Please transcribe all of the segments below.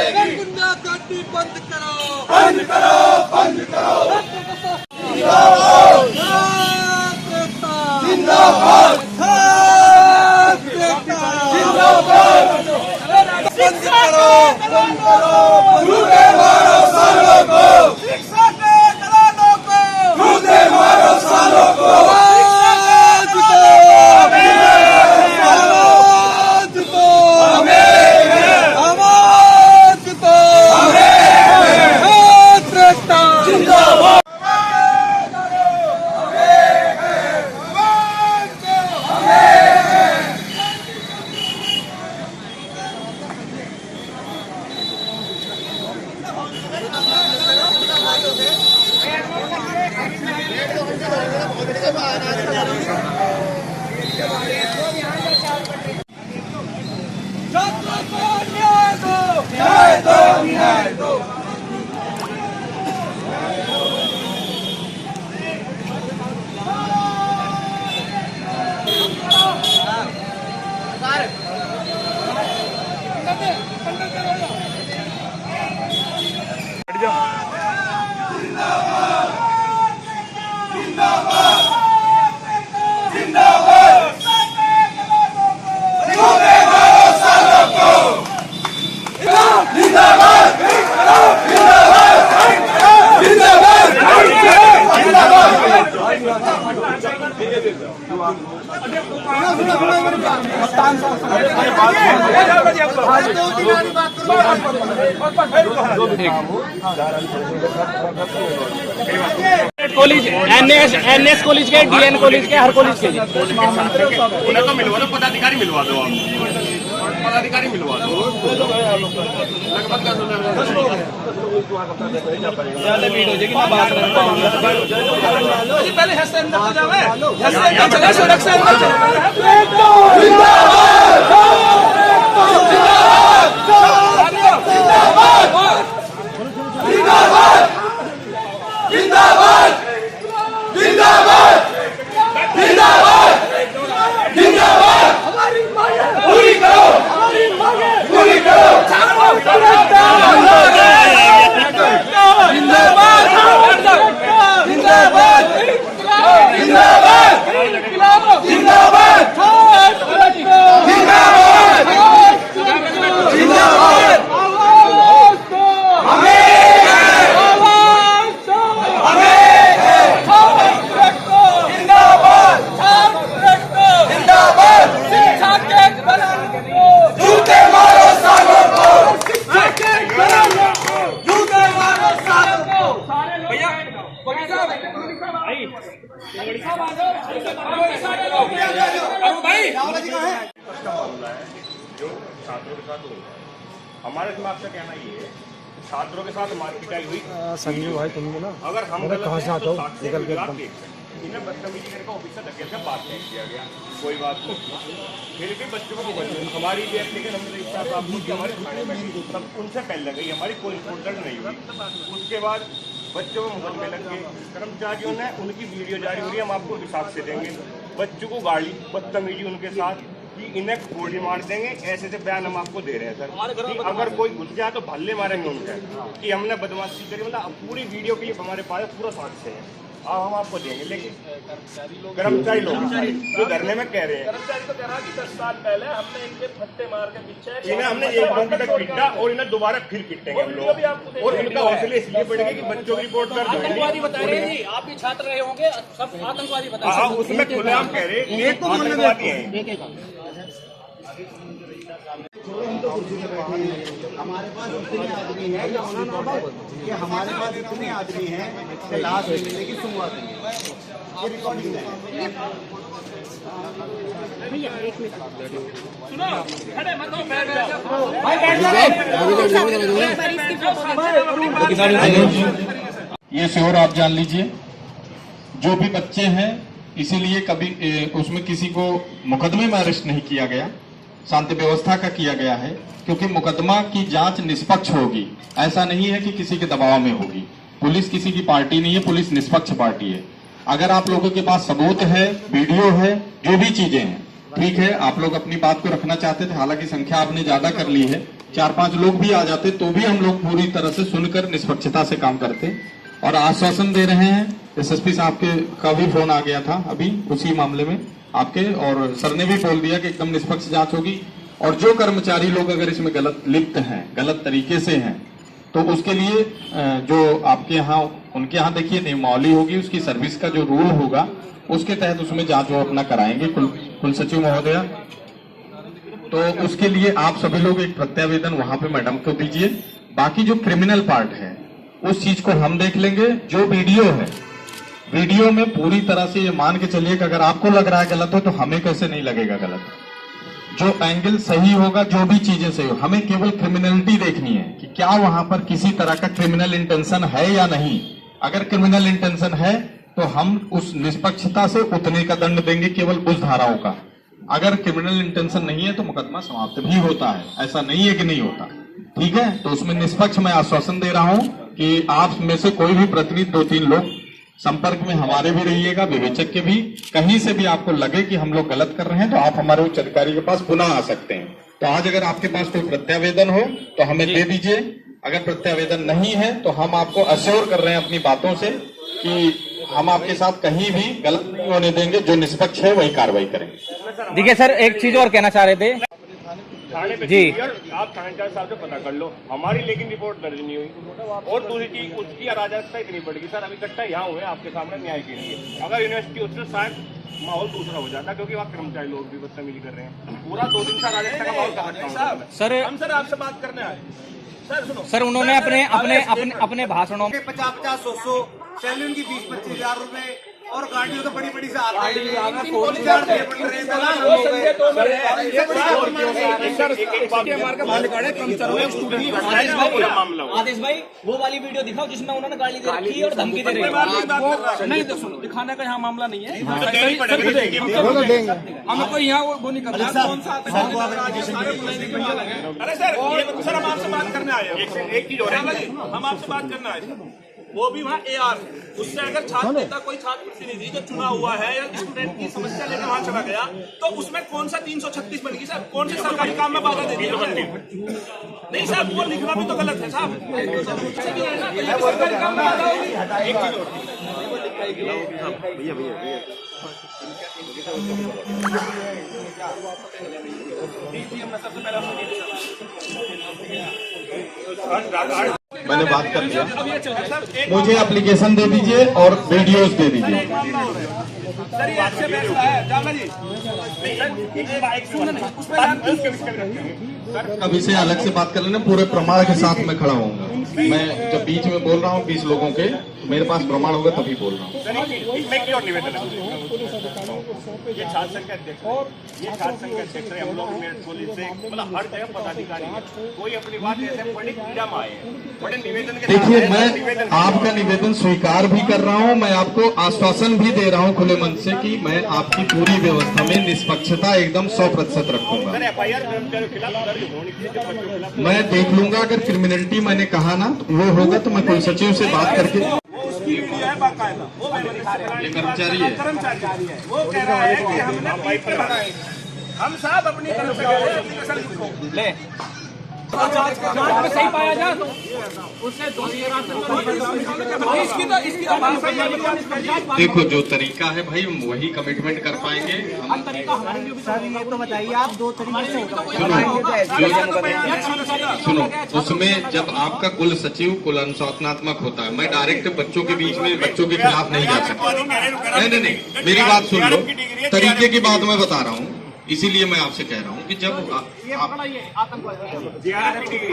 गुंडागर्दी बंद करो, बंद करो, बंद करो। जिंदाबाद, जिंदाबाद। बंद करो, बंद करो। झूठे मारो सालों को, शिक्षा के दलालों को, झूठे मारो सालों को। आवाज दो, आवाज दो, आवाज दो। जिंदाबाद। छात्रों को न्याय दो, न्याय दो, न्याय दो। कॉलेज एनएस कॉलेज के, डीएन कॉलेज के, हर कॉलेज के उन्हें तो मिलवा दो, पदाधिकारी मिलवा दो, आप पदाधिकारी मिलवा दो। जिंदाबाद, जिंदाबाद, जिंदाबाद, जिंदाबाद। हमारी मांगे पूरी करो, हमारी मांगे पूरी करो। जिंदाबाद, जिंदाबाद, जिंदाबाद, जिंदाबाद, जिंदाबाद, जिंदाबाद। आवाज दो, हमें आवाज दो, जिंदाबाद, जिंदाबाद। शिक्षा के दलालों को, झूठे मारो सालों को, शिक्षा के दलालों को, झूठे मारो सालों को। जो छात्रों के साथ हुआ, हमारे दिमाग से कहना ये है, छात्रों के साथ मारपीटाई हुई। संजीव भाई तुम ना अगर हम कहाँ से आते हो निकल के एकदम। इन्हें बदतमीजी करके ऑफिसर धकेल कर बात नहीं किया गया, कोई बात नहीं। फिर भी बच्चों को हमारी भी एप्लीकेशन हमने हमारे थाने में तब उनसे पहले गई, हमारी कोई रिपोर्ट दर्ज नहीं हुई। उसके बाद बच्चों को मुकदमे लग गए, कर्मचारियों ने उनकी वीडियो जारी हो रही है, हम आपको हिसाब से देंगे। बच्चों को गाली बदतमीजी उनके साथ कि इन्हें गोली मार देंगे, ऐसे से बयान हम आपको दे रहे हैं सर कि अगर कोई घुस जाए तो भल्ले मारेंगे उनके कि हमने बदमाशी करी। मतलब पूरी वीडियो क्लिप हमारे पास पूरा साक्ष्य है, हम आपको देंगे। लेकिन कर्मचारी लोग जो धरने में कह रहे हैं, कर्मचारी तो कह रहा कि 10 साल पहले हमने इनके फट्टे मार के पीछे इन्हें हमने एक घंटे तक पीटा और इन्हें दोबारा फिर पीटेंगे हम लोग। और इनका हौसले इसलिए बढ़ेगा कि बच्चों की रिपोर्ट कर आतंकवादी बता रहे हैं जी, आप भी छात्र रहे होंगे, सब आतंकवादी बता रहे हाँ, उसमें खुलेआम कह रहे हैं आतंकवादी हैं। हमारे पास इतने आदमी हैं कि हमारे पास इतने आदमी हैं कि लास्ट महीने की शुरुआत है, ये रिकॉर्डिंग है। सुनो, खड़े मत हो, बैठ जाओ। ये श्योर आप जान लीजिए, जो भी बच्चे हैं इसीलिए कभी उसमें किसी को मुकदमे में अरेस्ट नहीं किया गया, शांति व्यवस्था का किया गया है, क्योंकि मुकदमा की जांच निष्पक्ष होगी। ऐसा नहीं है कि किसी के दबाव में होगी। पुलिस किसी की पार्टी नहीं है, पुलिस निष्पक्ष पार्टी है। अगर आप लोगों के पास सबूत है, वीडियो है, जो भी चीजें हैं, ठीक है, आप लोग अपनी बात को रखना चाहते थे, हालांकि संख्या आपने ज्यादा कर ली है, 4-5 लोग भी आ जाते तो भी हम लोग पूरी तरह से सुनकर निष्पक्षता से काम करते और आश्वासन दे रहे हैं। एसएसपी साहब का भी फोन आ गया था अभी उसी मामले में आपके, और सर ने भी बोल दिया कि एकदम निष्पक्ष जांच होगी और जो कर्मचारी लोग अगर इसमें गलत लिप्त हैं, गलत तरीके से हैं, तो उसके लिए जो आपके यहाँ उनके यहाँ देखिए नियमावली होगी, उसकी सर्विस का जो रूल होगा उसके तहत उसमें जांच वो अपना कराएंगे कुल सचिव महोदया। तो उसके लिए आप सभी लोग एक प्रत्यावेदन वहां पे मैडम को दीजिए। बाकी जो क्रिमिनल पार्ट है उस चीज को हम देख लेंगे। जो वीडियो है, वीडियो में पूरी तरह से ये मान के चलिए कि अगर आपको लग रहा है गलत हो तो हमें कैसे नहीं लगेगा गलत। जो एंगल सही होगा, जो भी चीजें सही हो, हमें केवल क्रिमिनलिटी देखनी है कि क्या वहां पर किसी तरह का क्रिमिनल इंटेंशन है या नहीं। अगर क्रिमिनल इंटेंशन है तो हम उस निष्पक्षता से उतने का दंड देंगे, केवल उस धाराओं का। अगर क्रिमिनल इंटेंशन नहीं है तो मुकदमा समाप्त भी होता है, ऐसा नहीं है कि नहीं होता। ठीक है, तो उसमें निष्पक्ष मैं आश्वासन दे रहा हूं कि आप में से कोई भी प्रतिनिधि 2-3 लोग संपर्क में हमारे भी रहिएगा, विवेचक के भी। कहीं से भी आपको लगे कि हम लोग गलत कर रहे हैं तो आप हमारे उच्च अधिकारी के पास पुनः आ सकते हैं। तो आज अगर आपके पास कोई प्रत्यावेदन हो तो हमें दे दीजिए। अगर प्रत्यावेदन नहीं है तो हम आपको अश्योर कर रहे हैं अपनी बातों से कि हम आपके साथ कहीं भी गलत नहीं होने देंगे, जो निष्पक्ष है वही कार्रवाई करेंगे। देखिए सर, एक चीज और कहना चाह रहे थे थाने पे जी। आप थानेदार साहब से पता कर लो, हमारी लेकिन रिपोर्ट दर्ज नहीं हुई। और दूसरी चीज, उसकी अराजकता इतनी बढ़ गई सर, अभी इकट्ठा यहाँ हुए आपके सामने न्याय के लिए। अगर यूनिवर्सिटी उससे शायद माहौल दूसरा हो जाता, क्योंकि वहाँ कर्मचारी लोग भी बदतमीजी कर रहे हैं। पूरा 2 दिन से अराजकता का माहौल कर रखा है। सर। हम सर आपसे बात करने आए। सर सुनो सर, उन्होंने अपने भाषणों में 50-50-100 सैलून की 20-25 हजार रुपए और गाड़ियों तो बड़ी बड़ी से आती है। आदेश भाई, वो वाली वीडियो दिखाओ जिसमें उन्होंने गाली दे रखी है और धमकी दे रही है। नहीं तो सुनो, दिखाने का यहाँ मामला नहीं है। हमें कोई यहाँ वो नहीं करना। अरे सर, ये सर हम आपसे बात करने आए हैं। एक चीज हो रहा है, हम आपसे बात करने आए हैं। वो भी वहाँ AR, उससे अगर छात्र नेता कोई छात्र प्रतिनिधि जो चुना हुआ है या स्टूडेंट की समस्या लेकर वहाँ चला गया तो उसमें कौन सा 336 बनेगी सर? कौन से सरकारी काम में बाधा देती है? नहीं साहब, वो लिखना भी तो गलत है साहब। सरकारी काम में बाधा होगी। एक चीज और मैंने बात कर लिया, मुझे एप्लीकेशन दे दीजिए और वीडियोस दे दीजिए। सर ये अच्छे फैसला है जाना जी। अब इसे अलग से बात कर लेना, पूरे प्रमाण के साथ मैं खड़ा होऊंगा। मैं जब बीच में बोल रहा हूँ 20 लोगों के, तो मेरे पास प्रमाण होगा तभी बोल रहा हूँ। इसमें क्यों निवेदन है? ये छात्र संघ के अध्यक्ष है, ये छात्र संघ के अध्यक्ष है। हम लोग मेरठ पुलिस से मतलब हर जगह पदाधिकारी है, कोई अपनी बात ऐसे बड़े कीड़ा में आए हैं, बड़े निवेदन के। देखिए, मैं आपका निवेदन स्वीकार भी कर रहा हूं, मैं आपको आश्वासन भी दे रहा हूं खुले मन से कि मैं आपकी पूरी व्यवस्था में निष्पक्षता एकदम 100% रखूंगा। FIR कर्मचारियों के खिलाफ दर्ज होनी चाहिए, बच्चों के खिलाफ। मैं देख लूंगा, अगर क्रिमिनलिटी मैंने कहा ना तो वो होगा तो मैं कुल सचिव से बात करके। उसकी वीडियो है बाकायदा, वो ये कर्मचारी है, कर्मचारी है, वो कह रहा है कि हमने पाइप लगाए। हम साहब अपनी तरफ से कह रहे हैं एप्लीकेशन लिखो ले। जांच में सही पाया जाए तो उससे देखो जो तरीका है भाई हम वही कमिटमेंट कर पाएंगे। सर ये तो बताइए आप 2 तरीके से सुनो, उसमें जब आपका कुल सचिव कुल अनुशासनात्मक होता है, मैं डायरेक्ट बच्चों के बीच में बच्चों के खिलाफ नहीं जा सकता। नहीं, मेरी बात सुन लो, तरीके की बात मैं बता रहा हूँ, इसीलिए मैं आपसे कह रहा हूँ कि जब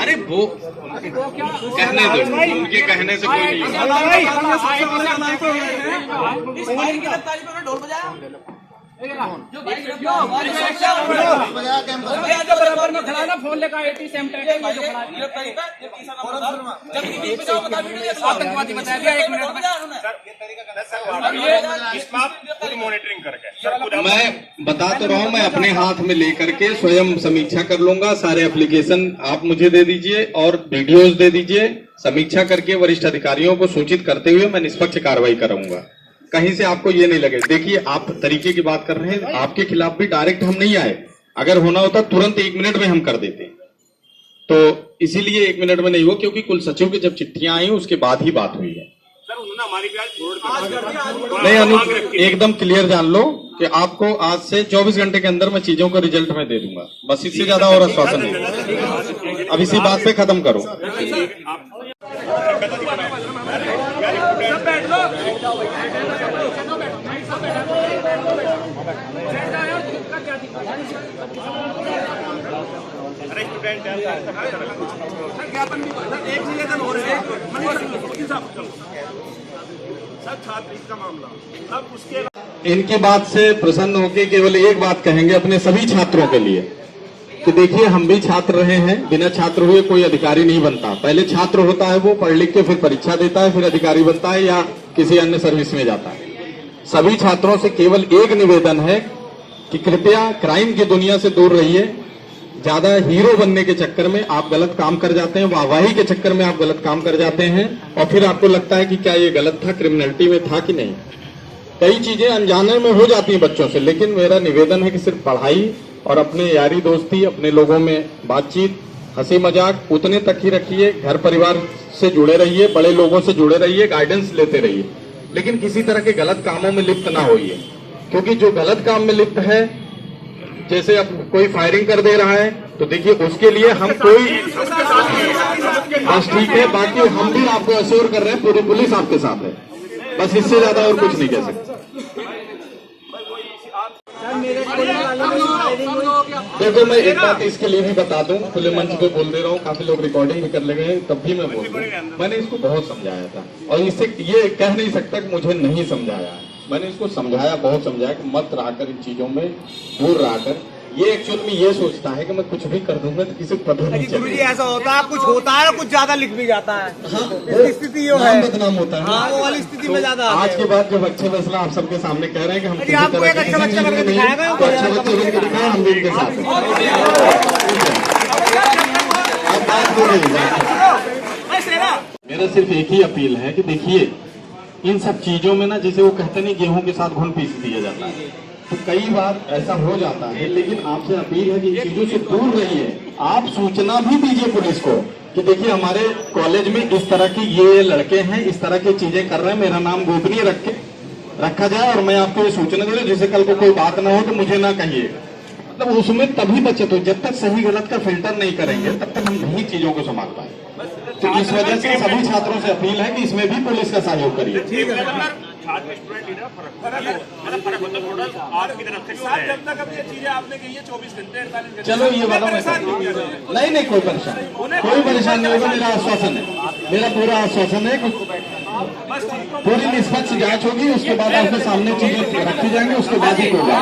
अरे वो कहने दो, उनके कहने से कोई नहीं। फोन लेकर आतंकवादी बताया गया 1 मिनट में। मॉनिटरिंग करके मैं बता तो रहा हूँ, मैं अपने हाथ में लेकर के स्वयं समीक्षा कर लूंगा। सारे एप्लीकेशन आप मुझे दे दीजिए और वीडियोस दे दीजिए। समीक्षा करके वरिष्ठ अधिकारियों को सूचित करते हुए मैं निष्पक्ष कार्रवाई करूंगा। कहीं से आपको ये नहीं लगे। देखिए, आप तरीके की बात कर रहे हैं, आपके खिलाफ भी डायरेक्ट हम नहीं आए। अगर होना होता तुरंत 1 मिनट में हम कर देते। तो इसीलिए 1 मिनट में नहीं हुआ, क्योंकि कुल सचिव की जब चिट्ठियां आई उसके बाद ही बात हुई है। सर उन्होंने हमारी भी आज फॉरवर्ड नहीं अनुज, एकदम क्लियर जान लो कि आपको आज से 24 घंटे के अंदर मैं चीजों को रिजल्ट में दे दूंगा, बस इससे ज्यादा और आश्वासन नहीं। अब इसी बात पे खत्म करो। अरे स्टूडेंट ज्ञापन भी एक निवेदन हो रहे हैं सर, छात्र का मामला। अब उसके इनकी बात से प्रसन्न होकर केवल एक बात कहेंगे अपने सभी छात्रों के लिए कि देखिए, हम भी छात्र रहे हैं, बिना छात्र हुए कोई अधिकारी नहीं बनता। पहले छात्र होता है, वो पढ़ लिख के फिर परीक्षा देता है, फिर अधिकारी बनता है या किसी अन्य सर्विस में जाता है। सभी छात्रों से केवल एक निवेदन है कि कृपया क्राइम की दुनिया से दूर रहिए। ज्यादा हीरो बनने के चक्कर में आप गलत काम कर जाते हैं, वाहवाही के चक्कर में आप गलत काम कर जाते हैं और फिर आपको लगता है कि क्या ये गलत था, क्रिमिनलिटी में था कि नहीं। कई चीजें अनजाने में हो जाती हैं बच्चों से, लेकिन मेरा निवेदन है कि सिर्फ पढ़ाई और अपने यारी दोस्ती, अपने लोगों में बातचीत, हंसी मजाक उतने तक ही रखिए। घर परिवार से जुड़े रहिए, बड़े लोगों से जुड़े रहिए, गाइडेंस लेते रहिए, लेकिन किसी तरह के गलत कामों में लिप्त ना होइए। क्योंकि जो गलत काम में लिप्त है, जैसे अब कोई फायरिंग कर दे रहा है, तो देखिए उसके लिए हम कोई बस ठीक है, बाकी हम भी आपको अश्योर कर रहे हैं पूरी पुलिस आपके साथ है, बस इससे ज्यादा और कुछ नहीं कह सकते। देखो मैं एक बात इसके लिए भी बता दूं, खुले मंच पे बोल दे रहा हूँ, काफी लोग रिकॉर्डिंग भी कर ले गए, तब भी मैं बोल रहा हूँ, मैंने इसको बहुत समझाया था और इससे ये कह नहीं सकता कि मुझे नहीं समझाया। मैंने इसको समझाया, बहुत समझाया कि मत रहा कर इन चीजों में, दूर रहा कर। ये एक्चुअल में ये सोचता है कि मैं कुछ भी कर दूंगा तो किसी को पता नहीं चलेगा। ऐसा होता है, कुछ होता है कुछ ज्यादा लिख भी जाता है। हाँ, स्थिति ये है, बदनाम होता है। हाँ, वो वाली स्थिति में ज्यादा आज के बाद जब अच्छे फैसला आप सबके सामने कह रहे हैं कि हम किसी आपको तरह एक अच्छा बच्चा बनकर नहीं, दिखाएगा, तो अच्छा बच्चे बनकर दिखाए, हम भी इनके साथ हैं। अब बात हो रही है, मेरा सिर्फ एक ही अपील है कि देखिए, इन सब चीजों में ना, जैसे वो कहते नहीं गेहूं के साथ घुन पीस दिया जाता है, तो कई बार ऐसा हो जाता है। लेकिन आपसे अपील है कि इन चीजों से दूर रहिए। आप सूचना भी दीजिए पुलिस को कि देखिए हमारे कॉलेज में इस तरह की ये लड़के हैं, इस तरह की चीजें कर रहे हैं, मेरा नाम गोपनीय रखा जाए और मैं आपको ये सूचना दे रहा हूं, जिससे कल को कोई बात ना हो तो मुझे ना कहिए। मतलब उसमें तभी बचत हो, जब तक सही गलत का फिल्टर नहीं करेंगे तब तक हम नहीं चीजों को संभाल पाए। तो इस वजह से सभी छात्रों से अपील है कि इसमें भी पुलिस का सहयोग करिए। छात्र स्टूडेंट लीडर फर्क होता है टोटल आपकी तरफ से। जब तक अब ये चीजें आपने कही है 24 घंटे 48 घंटे, चलो ये वाला नहीं कोई परेशानी नहीं होगा। मेरा आश्वासन है, मेरा पूरा आश्वासन है कि पूरी निष्पक्ष जांच होगी, उसके बाद आपके सामने चीजें रखी जाएंगी, उसके बाद ही होगा।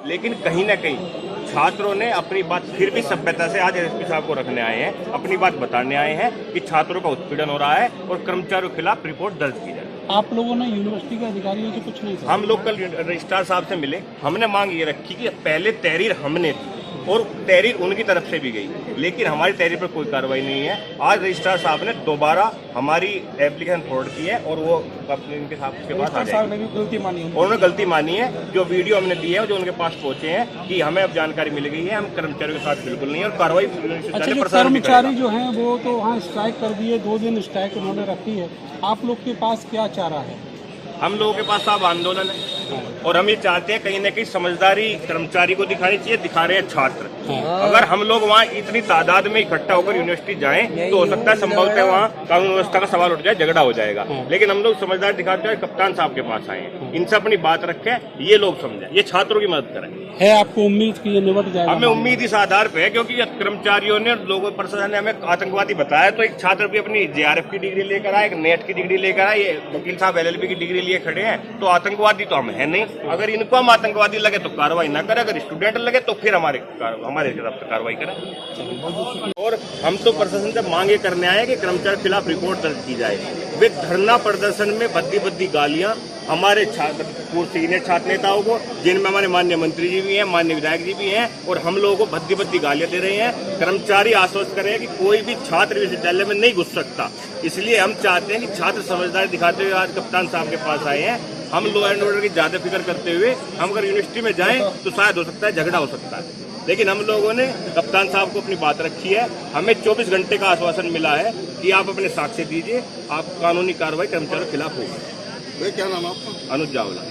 लेकिन कहीं ना कहीं छात्रों ने अपनी बात फिर भी सभ्यता से आज एसपी साहब को रखने आए हैं, अपनी बात बताने आए हैं कि छात्रों का उत्पीड़न हो रहा है और कर्मचारियों के खिलाफ रिपोर्ट दर्ज की जाए। आप लोगों ने यूनिवर्सिटी के अधिकारियों से कुछ नहीं कहा? हम लोग कल रजिस्ट्रार साहब से मिले, हमने मांग ये रखी कि पहले तहरीर हमने दी और तहरीर उनकी तरफ से भी गई, लेकिन हमारी तहरीर पर कोई कार्रवाई नहीं है। आज रजिस्ट्रार साहब ने दोबारा हमारी एप्लीकेशन फॉरवर्ड की है और वो अपने इनके साथ के पास आ जाएगी। उन्होंने गलती मानी है, जो वीडियो हमने दी है, जो उनके पास पहुंचे हैं कि हमें अब जानकारी मिल गई है, हम कर्मचारियों के साथ बिल्कुल नहीं है और कार्रवाई कर्मचारी जो हैं वो तो वहाँ स्ट्राइक कर दिए, 2 दिन स्ट्राइक उन्होंने रखी है। आप लोग के पास क्या चारा है? हम लोगों के पास साहब आंदोलन है और हम ये चाहते हैं कहीं न कहीं समझदारी कर्मचारी को दिखानी चाहिए, दिखा रहे हैं छात्र। अगर हम लोग वहाँ इतनी तादाद में इकट्ठा होकर यूनिवर्सिटी जाएं तो हो सकता है संभवतः वहाँ कानून व्यवस्था का सवाल उठ जाए, झगड़ा हो जाएगा। लेकिन हम लोग समझदारी दिखाते हैं, कप्तान साहब के पास आए हैं, इनसे अपनी बात रखें, ये लोग समझें, ये छात्रों की मदद करें। है आपको उम्मीद कि ये निपट जाएगा? हमें उम्मीद इस आधार पे है क्योंकि कर्मचारियों ने, लोगों प्रशासन ने हमें आतंकवादी बताया, तो एक छात्र भी अपनी JRF की डिग्री लेकर आए, एक नेट की डिग्री लेकर आए, ये वकील साहब LLB की डिग्री लिए खड़े हैं, तो आतंकवादी तो हम है नहीं। अगर इनको हम आतंकवादी लगे तो कार्रवाई ना करें, अगर स्टूडेंट लगे तो फिर हमारे खिलाफ कार्रवाई करें। और हम तो प्रशासन से मांगे करने आए कि कर्मचारी के खिलाफ रिपोर्ट दर्ज की जाए। वे धरना प्रदर्शन में भद्दी गालियां हमारे छात्र पूर्व सीनियर छात्र नेताओं को, जिनमें हमारे माननीय मंत्री जी भी हैं, माननीय विधायक जी भी हैं, और हम लोगों को भद्दी भद्दी गालियां दे रहे हैं। कर्मचारी आश्वस्त कर रहे हैं कि कोई भी छात्र विश्वविद्यालय में नहीं घुस सकता। इसलिए हम चाहते हैं कि छात्र समझदारी दिखाते हुए आज कप्तान साहब के पास आए हैं। हम लॉ एंड ऑर्डर की ज्यादा फिक्र करते हुए हम अगर यूनिवर्सिटी में जाएं तो शायद हो सकता है झगड़ा हो सकता है, लेकिन हम लोगों ने कप्तान साहब को अपनी बात रखी है। हमें 24 घंटे का आश्वासन मिला है कि आप अपने साक्ष्य दीजिए, आप कानूनी कार्रवाई कर्मचारियों के खिलाफ होगी। क्या नाम आपका? अनुज जावला।